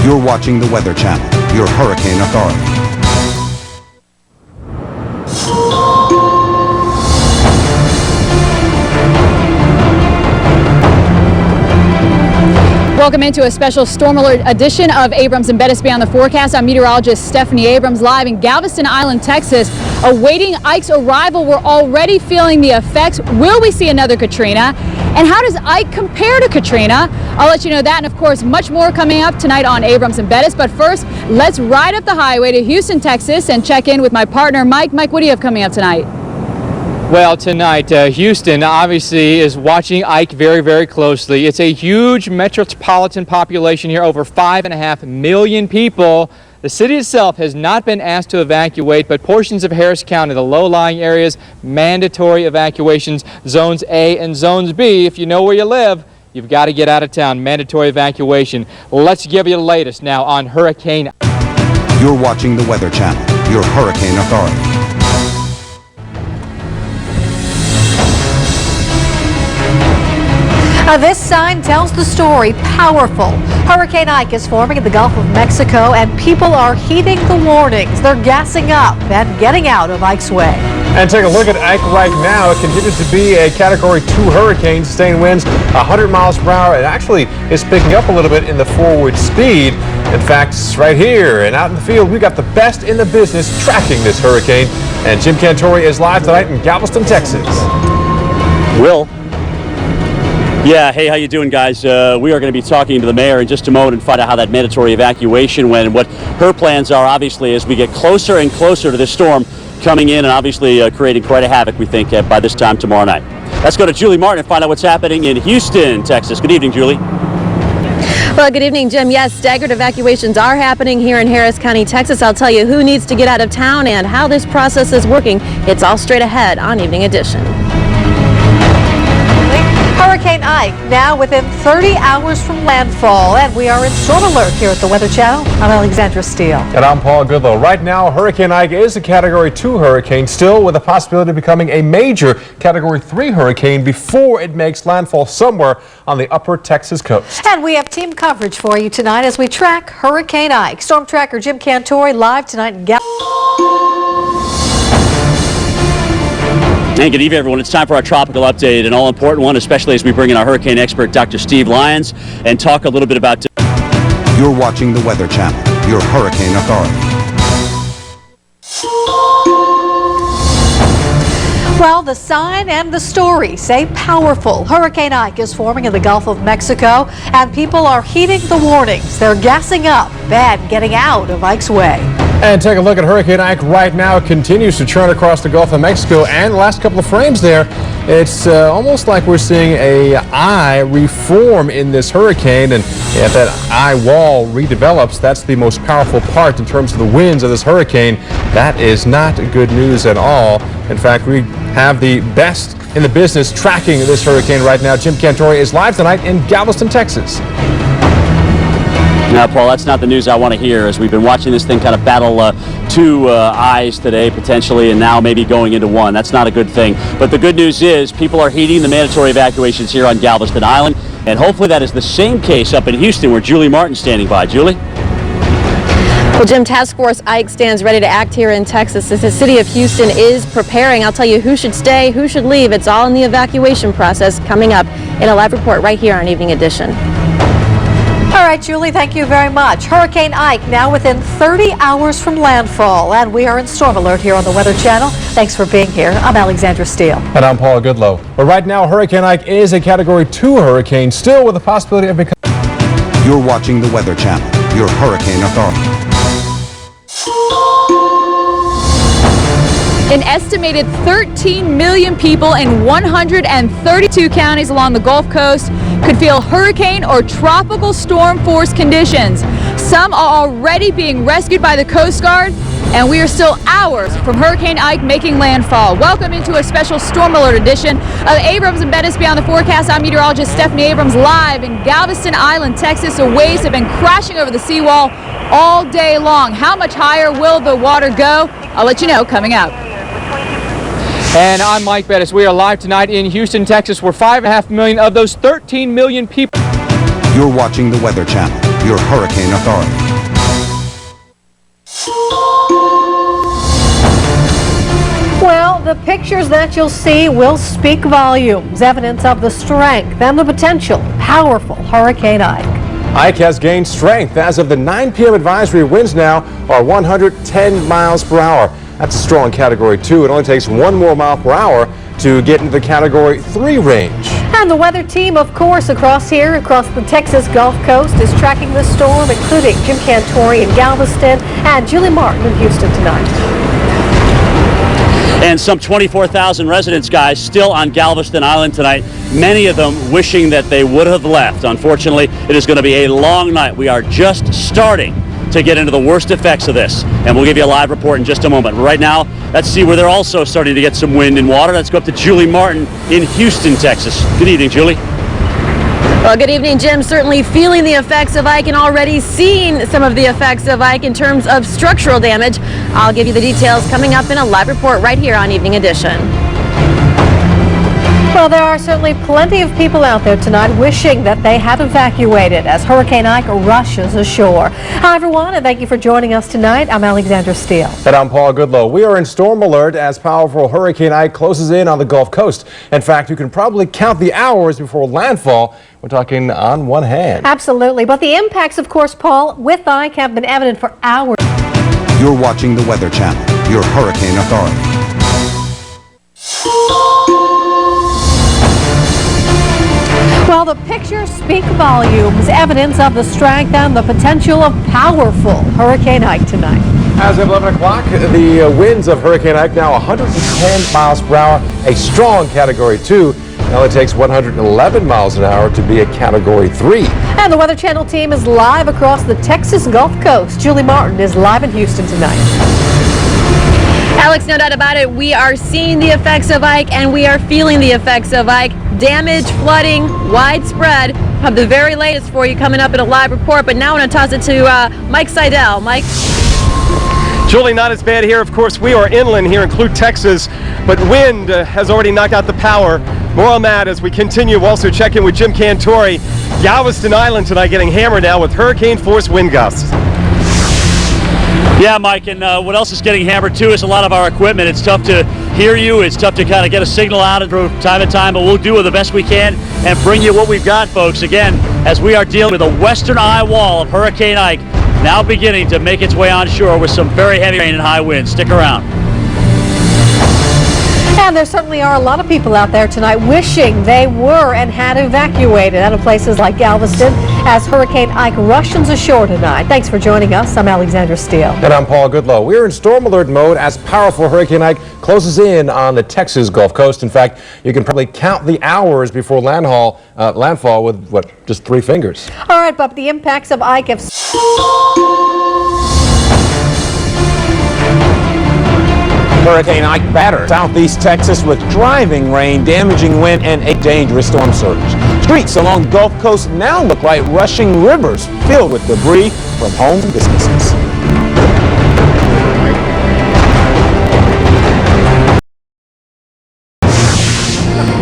You're watching the Weather Channel, your hurricane authority. Welcome into a special storm alert edition of Abrams and Bettis Beyond the Forecast. I'm meteorologist Stephanie Abrams live in Galveston Island, Texas. Awaiting Ike's arrival, we're already feeling the effects. Will we see another Katrina? And how does Ike compare to Katrina? I'll let you know that and of course much more coming up tonight on Abrams and Bettis. But first, let's ride up the highway to Houston, Texas and check in with my partner Mike. Mike, what do you have coming up tonight? Well, tonight, Houston obviously is watching Ike very, very closely. It's a huge metropolitan population here, over 5.5 million people. The city itself has not been asked to evacuate, but portions of Harris County, the low-lying areas, mandatory evacuations, zones A and zones B. If you know where you live, you've got to get out of town. Mandatory evacuation. Let's give you the latest now on Hurricane. You're watching the Weather Channel, your hurricane authority. This sign tells the story. Powerful. Hurricane Ike is forming in the Gulf of Mexico, and people are heeding the warnings. They're gassing up and getting out of Ike's way. And take a look at Ike right now. It continues to be a Category 2 hurricane, sustained winds 100 miles per hour. It actually is picking up a little bit in the forward speed. In fact, right here and out in the field, we got the best in the business tracking this hurricane. And Jim Cantore is live tonight in Galveston, Texas. Will. Yeah, hey, how you doing, guys? We are going to be talking to the mayor in just a moment and find out how that mandatory evacuation went and what her plans are, obviously, as we get closer and closer to this storm coming in and obviously creating quite a havoc, we think, by this time tomorrow night. Let's go to Julie Martin and find out what's happening in Houston, Texas. Good evening, Julie. Well, good evening, Jim. Yes, staggered evacuations are happening here in Harris County, Texas. I'll tell you who needs to get out of town and how this process is working. It's all straight ahead on Evening Edition. Hurricane Ike now within 30 hours from landfall, and we are in storm alert here at the Weather Channel. I'm Alexandra Steele. And I'm Paul Goodlow. Right now, Hurricane Ike is a Category 2 hurricane, still with a possibility of becoming a major Category 3 hurricane before it makes landfall somewhere on the upper Texas coast. And we have team coverage for you tonight as we track Hurricane Ike. Storm tracker Jim Cantore live tonight in And good evening, everyone. It's time for our tropical update, an all-important one, especially as we bring in our hurricane expert, Dr. Steve Lyons, and talk a little bit about... You're watching the Weather Channel, your hurricane authority. Well, the sign and the story say powerful. Hurricane Ike is forming in the Gulf of Mexico, and people are heeding the warnings. They're gassing up and getting out of Ike's way. And take a look at Hurricane Ike right now. It continues to churn across the Gulf of Mexico, and the last couple of frames there, it's almost like we're seeing a eye reform in this hurricane, and if that eye wall redevelops, that's the most powerful part in terms of the winds of this hurricane. That is not good news at all. In fact, we have the best in the business tracking this hurricane right now. Jim Cantore is live tonight in Galveston, Texas. Now, Paul, that's not the news I want to hear, as we've been watching this thing kind of battle two eyes today, potentially, and now maybe going into one. That's not a good thing. But the good news is people are heeding the mandatory evacuations here on Galveston Island, and hopefully that is the same case up in Houston, where Julie Martin's standing by. Julie? Well, Jim, Task Force Ike stands ready to act here in Texas as the city of Houston is preparing. I'll tell you who should stay, who should leave. It's all in the evacuation process coming up in a live report right here on Evening Edition. All right, Julie, thank you very much. Hurricane Ike now within 30 hours from landfall, and we are in storm alert here on the Weather Channel. Thanks for being here. I'm Alexandra Steele. And I'm Paul Goodlow. But right now, Hurricane Ike is a Category 2 hurricane, still with the possibility of becoming... You're watching the Weather Channel, your hurricane authority. An estimated 13 million people in 132 counties along the Gulf Coast could feel hurricane or tropical storm force conditions. Some are already being rescued by the Coast Guard, and we are still hours from Hurricane Ike making landfall. Welcome into a special storm alert edition of Abrams and Bettis Beyond the Forecast. I'm meteorologist Stephanie Abrams live in Galveston Island, Texas. The waves have been crashing over the seawall all day long. How much higher will the water go? I'll let you know coming up. And I'm Mike Bettis. We are live tonight in Houston, Texas, where 5.5 million of those 13 million people... You're watching the Weather Channel, your hurricane authority. Well, the pictures that you'll see will speak volumes, evidence of the strength and the potential powerful Hurricane Ike. Ike has gained strength. As of the 9 p.m. advisory, winds now are 110 miles per hour. That's a strong Category 2. It only takes 1 more mile per hour to get into the Category 3 range. And the weather team, of course, across the Texas Gulf Coast is tracking the storm, including Jim Cantori in Galveston and Julie Martin in Houston tonight. And some 24,000 residents, guys, still on Galveston Island tonight, many of them wishing that they would have left. Unfortunately, it is going to be a long night. We are just starting to get into the worst effects of this, and we'll give you a live report in just a moment. Right now, let's see where they're also starting to get some wind and water. Let's go up to Julie Martin in Houston, Texas. Good evening, Julie. Well, good evening, Jim. Certainly feeling the effects of Ike and already seeing some of the effects of Ike in terms of structural damage. I'll give you the details coming up in a live report right here on Evening Edition. Well, there are certainly plenty of people out there tonight wishing that they had evacuated as Hurricane Ike rushes ashore. Hi, everyone, and thank you for joining us tonight. I'm Alexandra Steele. And I'm Paul Goodlow. We are in storm alert as powerful Hurricane Ike closes in on the Gulf Coast. In fact, you can probably count the hours before landfall. We're talking on one hand. Absolutely. But the impacts, of course, Paul, with Ike have been evident for hours. You're watching the Weather Channel, your hurricane authority. Well, the pictures speak volumes, evidence of the strength and the potential of powerful Hurricane Ike tonight. As of 11 o'clock, the winds of Hurricane Ike now 110 miles per hour, a strong Category 2. It only takes 111 miles an hour to be a Category 3. And the Weather Channel team is live across the Texas Gulf Coast. Julie Martin is live in Houston tonight. Alex, no doubt about it, we are seeing the effects of Ike and we are feeling the effects of Ike. Damage, flooding, widespread. Have the very latest for you coming up in a live report, but now I want to toss it to Mike Seidel. Mike? Julie, not as bad here. Of course, we are inland here in Clute, Texas, but wind has already knocked out the power. More on that as we continue. We'll also check in with Jim Cantori. Galveston Island tonight getting hammered now with hurricane-force wind gusts. Yeah, Mike, and what else is getting hammered too is a lot of our equipment. It's tough to hear you. It's tough to kind of get a signal out from time to time, but we'll do the best we can and bring you what we've got, folks. Again, as we are dealing with the western eye wall of Hurricane Ike, now beginning to make its way onshore with some very heavy rain and high winds. Stick around. And there certainly are a lot of people out there tonight wishing they were and had evacuated out of places like Galveston as Hurricane Ike rushes ashore tonight. Thanks for joining us. I'm Alexandra Steele. And I'm Paul Goodlow. We're in storm alert mode as powerful Hurricane Ike closes in on the Texas Gulf Coast. In fact, you can probably count the hours before landfall with, what, just 3 fingers. All right, but the impacts of Ike have... Hurricane Ike battered southeast Texas with driving rain, damaging wind, and a dangerous storm surge. Streets along the Gulf Coast now look like rushing rivers filled with debris from home businesses.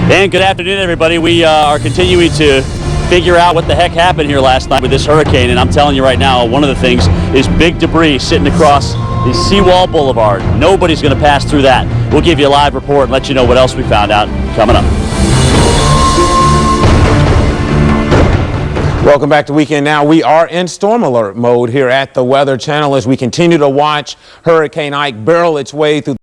And good afternoon, everybody. We are continuing to figure out what the heck happened here last night with this hurricane, and I'm telling you right now, one of the things is big debris sitting across the Seawall Boulevard. Nobody's going to pass through that. We'll give you a live report and let you know what else we found out coming up. Welcome back to Weekend Now. We are in storm alert mode here at the Weather Channel as we continue to watch Hurricane Ike barrel its way through